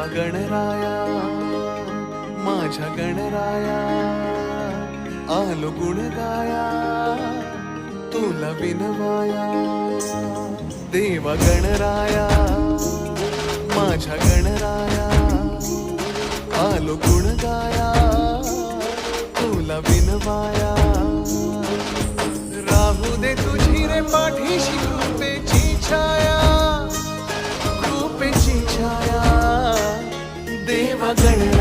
देवा गणराया माझ्या गणराया आलो गुण गाया तुला विनवाया देवा गणराया माझ्या गणराया आलो गुण गाया तुला विनवाया राहू दे तुझी रे पाठीशी कृपेची छाया देवा गणराया